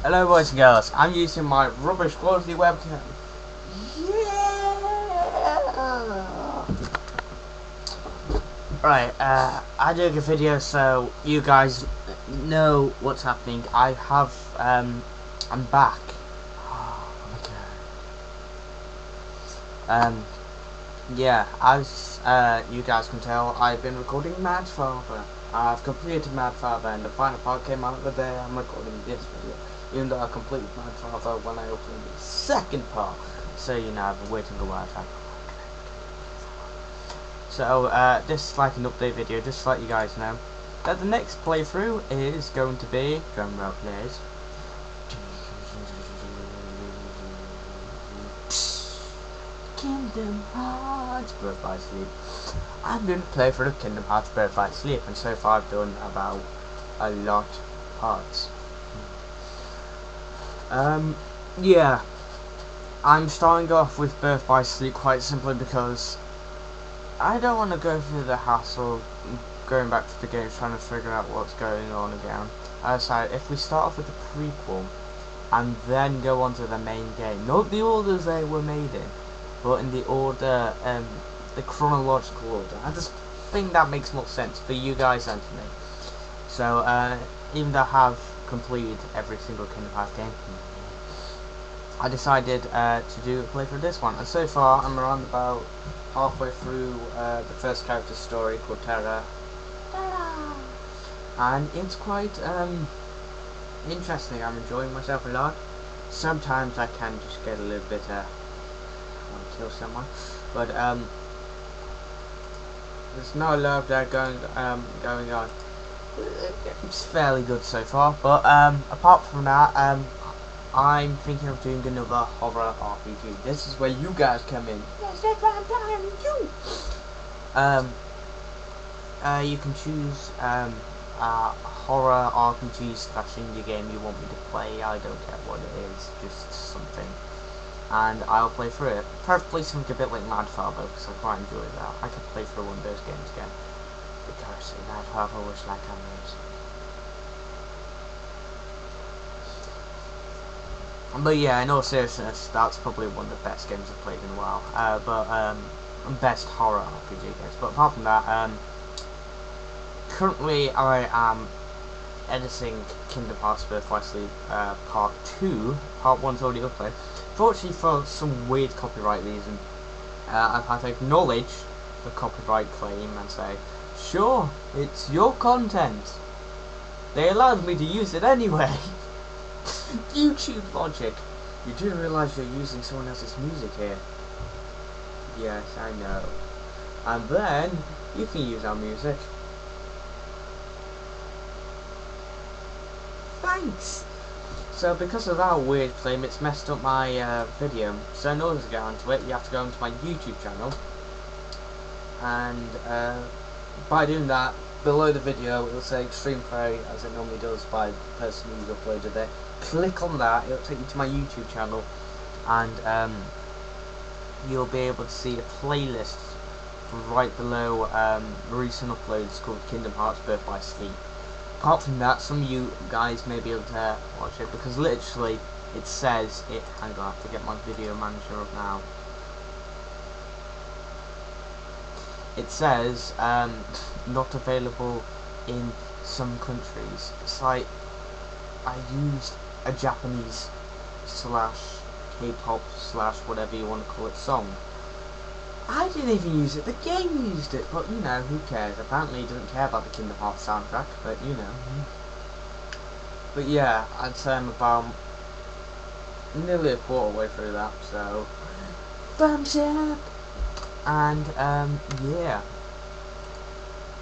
Hello boys and girls, I'm using my rubbish quality webcam. Yeah! Right, I do a video so you guys know what's happening. I'm back. Oh my god. Yeah, as you guys can tell, I've been recording Mad Father. I've completed Mad Father and the final part came out the day I'm recording this video. Even though I completed Mad Father when I opened the second part. So you know, I've been waiting a while. So this is like an update video, just to let you guys know that the next playthrough is going to be, drum roll please, Kingdom Hearts Birth by Sleep. I'm doing a playthrough of Kingdom Hearts Birth by Sleep, and so far I've done about a lot of parts. Yeah, I'm starting off with Birth by Sleep quite simply because I don't want to go through the hassle going back to the game trying to figure out what's going on again. I decided if we start off with the prequel and then go on to the main game, not the orders they were made in, but in the order, the chronological order. I just think that makes more sense for you guys and for me. So, even though I have completed every single Kingdom Hearts game, I decided to do a playthrough of this one, and so far I'm around about halfway through the first character's story called Terra, and it's quite interesting. I'm enjoying myself a lot. Sometimes I can just get a little bit want to kill someone, but there's not a lot of that going on. It's fairly good so far, but apart from that, I'm thinking of doing another horror RPG. This is where you guys come in. Yes, that's what I'm telling you. You can choose a horror RPG / indie game you want me to play. I don't care what it is, just something, and I'll play through it. Preferably something a bit like Mad Father, because I quite enjoy that. I could play through one of those games again, because Mad Father was like amazing. But yeah, in all seriousness, that's probably one of the best games I've played in a while. Best horror RPG games. But apart from that, currently I am editing Kingdom Hearts Birth by Sleep Part 2. Part 1's already up there. Fortunately, for some weird copyright reason, I've had to acknowledge the copyright claim and say, sure, it's your content. They allowed me to use it anyway. YouTube logic. You do realise you're using someone else's music here? Yes, I know. And then you can use our music. Thanks! So because of that weird claim, it's messed up my video. So in order to get onto it, you have to go onto my YouTube channel. And by doing that, below the video it will say Extreme Play, as it normally does by the person who's uploaded it. Click on that, it'll take you to my YouTube channel, and you'll be able to see a playlist right below recent uploads called Kingdom Hearts Birth by Sleep. Apart from that, some of you guys may be able to watch it, because literally it says it. Hang on, I have to get my video manager up now. It says not available in some countries. It's like I used a Japanese / K-pop / whatever you want to call it song. I didn't even use it, the game used it, but you know, who cares? Apparently he doesn't care about the Kingdom Hearts soundtrack, but you know. But yeah, I'd say I'm about nearly a quarter way through that, so thumbs up! And yeah,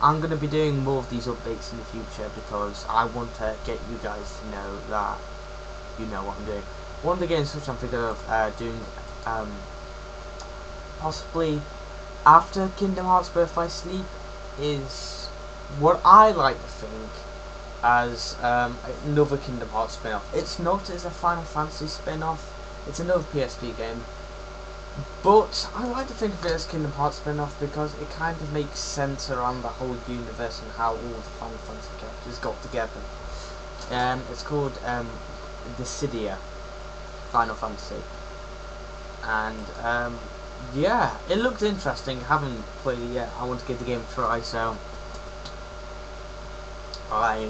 I'm going to be doing more of these updates in the future, because I want to get you guys to know that you know what I'm doing. One of the games which I'm thinking of doing possibly after Kingdom Hearts Birth by Sleep is what I like to think as another Kingdom Hearts spin-off. It's not as a Final Fantasy spin-off, it's another PSP game, but I like to think of it as Kingdom Hearts spin-off because it kind of makes sense around the whole universe and how all the Final Fantasy characters got together. It's called Dissidia Final Fantasy, and yeah, it looked interesting. Haven't played it yet. I want to give the game a try, so I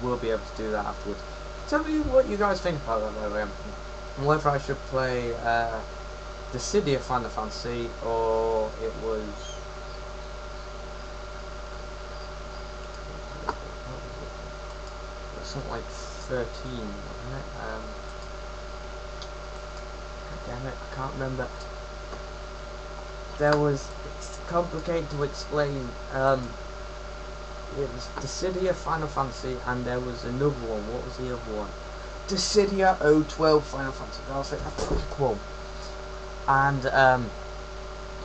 will be able to do that afterwards. Tell me what you guys think about that, though. Whether I should play Dissidia Final Fantasy, or it was something like 13, wasn't it? Damn it, I can't remember. It's complicated to explain. It was Dissidia Final Fantasy, and there was another one. What was the other one? Dissidia 012 Final Fantasy. I was like, a prequel. And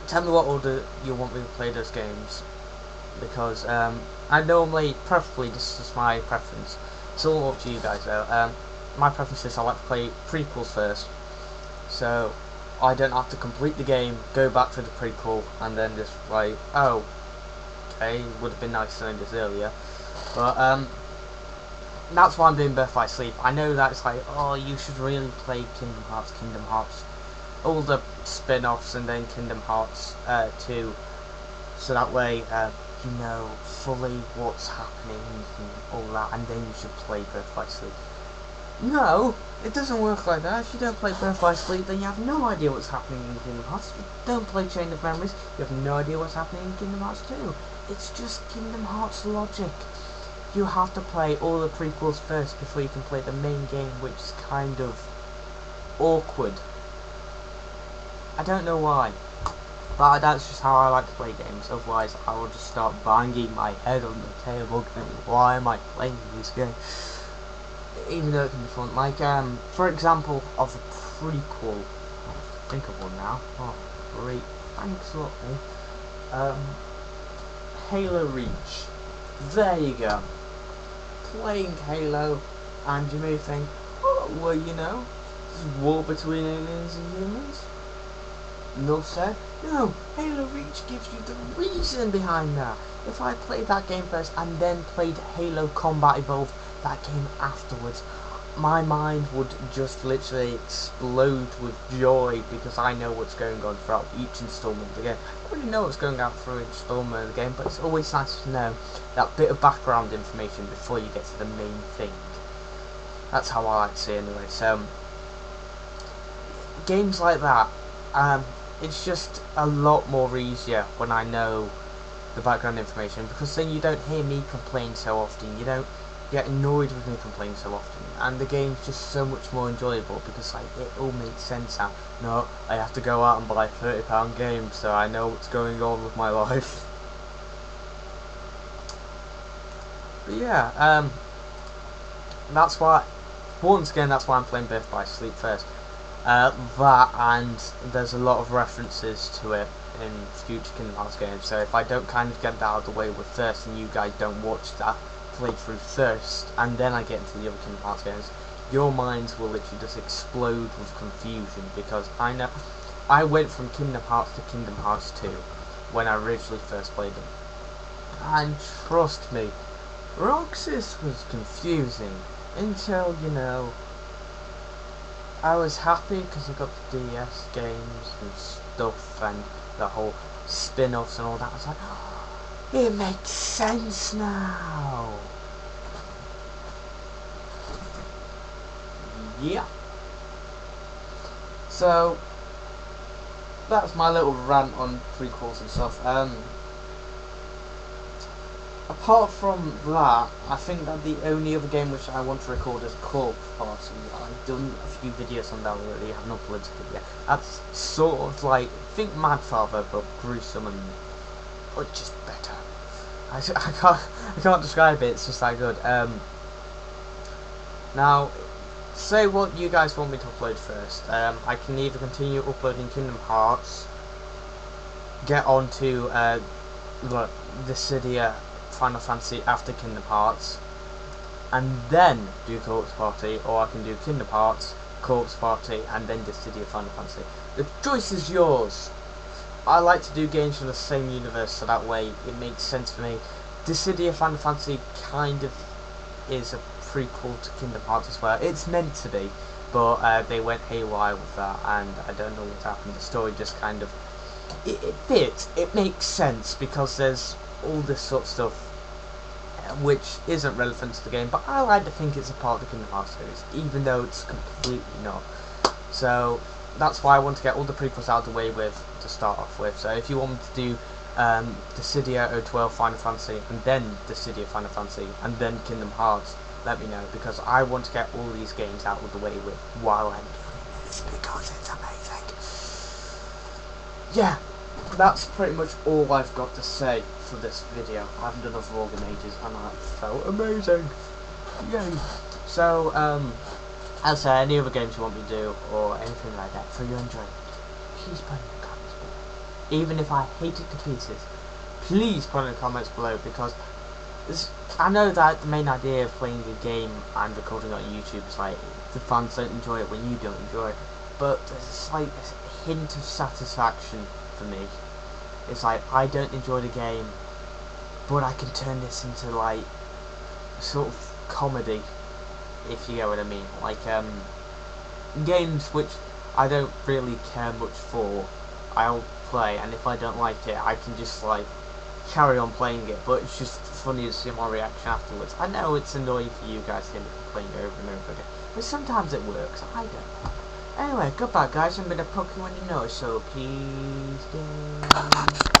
tell me what order you want me to play those games, because I normally, preferably, this is my preference. It's all up to you guys though. My preference is I like to play prequels first, so I don't have to complete the game, go back to the prequel, and then just like, oh, okay, would have been nice to know this earlier. But that's why I'm doing Birth by Sleep. I know that it's like, oh, you should really play Kingdom Hearts, all the spin-offs, and then Kingdom Hearts 2, so that way you know fully what's happening and all that, and then you should play Birth by Sleep. No, it doesn't work like that. If you don't play Birth by Sleep, then you have no idea what's happening in Kingdom Hearts. If you don't play Chain of Memories, you have no idea what's happening in Kingdom Hearts 2. It's just Kingdom Hearts logic. You have to play all the prequels first before you can play the main game, which is kind of awkward. I don't know why, but that's just how I like to play games. Otherwise, I will just start banging my head on the table going, why am I playing this game? Even though it can be fun. Like, for example, of a prequel, I'll think of one now. Oh, great. Thanks a lot, mate. Halo Reach. There you go. Playing Halo, and you may think, oh, well, you know, there's war between aliens and humans. Enough said. No, Halo Reach gives you the reason behind that. If I played that game first and then played Halo Combat Evolved, that game afterwards, my mind would just literally explode with joy, because I know what's going on throughout each installment of the game. I already know what's going on through each installment of the game, but it's always nice to know that bit of background information before you get to the main thing. That's how I like to see it anyway. So games like that, it's just a lot more easier when I know the background information, because then you don't hear me complain so often, you don't get annoyed with me complaining so often, and the game's just so much more enjoyable, because like it all makes sense now. No, I have to go out and buy £30 games so I know what's going on with my life. But yeah, that's why, once again, that's why I'm playing Birth by Sleep first. That, and there's a lot of references to it in future Kingdom Hearts games, so if I don't kind of get that out of the way with first, and you guys don't watch that playthrough first, and then I get into the other Kingdom Hearts games, your minds will literally just explode with confusion, because I know I went from Kingdom Hearts to Kingdom Hearts 2 when I originally first played them, and trust me, Roxas was confusing until, you know, I was happy because I got the DS games and stuff, and the whole spin-offs and all that. I was like, oh, it makes sense now. Yeah. So that's my little rant on prequels and stuff. Apart from that, I think that the only other game which I want to record is Corpse Party. I've done a few videos on that already, I haven't uploaded it yet. That's sort of like, think Mad Father, but gruesome and, but just better. I can't describe it, it's just that good. Now, say what you guys want me to upload first. I can either continue uploading Kingdom Hearts, get on to Dissidia Final Fantasy after Kingdom Hearts, and then do Corpse Party, or I can do Kingdom Hearts, Corpse Party, and then Dissidia Final Fantasy. The choice is yours. I like to do games from the same universe, so that way it makes sense for me. Dissidia Final Fantasy kind of is a prequel to Kingdom Hearts as well. It's meant to be, but they went haywire with that, and I don't know what happened. The story just kind of it fits. It makes sense because there's all this sort of stuff which isn't relevant to the game, but I like to think it's a part of the Kingdom Hearts series, even though it's completely not. So that's why I want to get all the prequels out of the way with to start off with. So if you want me to do Dissidia 012 Final Fantasy, and then Dissidia Final Fantasy, and then Kingdom Hearts, let me know, because I want to get all these games out of the way with while I'm doing this, because it's amazing. Yeah, that's pretty much all I've got to say for this video. I haven't done a vlog in ages, and that felt amazing. Yay! So, as I say, any other games you want me to do, or anything like that, for your enjoyment, please put it in the comments below. Even if I hate it to pieces, please put it in the comments below, because I know that the main idea of playing a game and recording it on YouTube is like, the fans don't enjoy it when you don't enjoy it, but there's a slight hint of satisfaction for me. It's like, I don't enjoy the game, but I can turn this into like sort of comedy, if you get what I mean. Like games which I don't really care much for, I'll play, and if I don't like it, I can just like carry on playing it, but it's just funny to see my reaction afterwards. I know it's annoying for you guys to hear me playing it over and over again, but sometimes it works. I don't know. Anyway, goodbye guys, I'm gonna poke you in the nose, so please don't.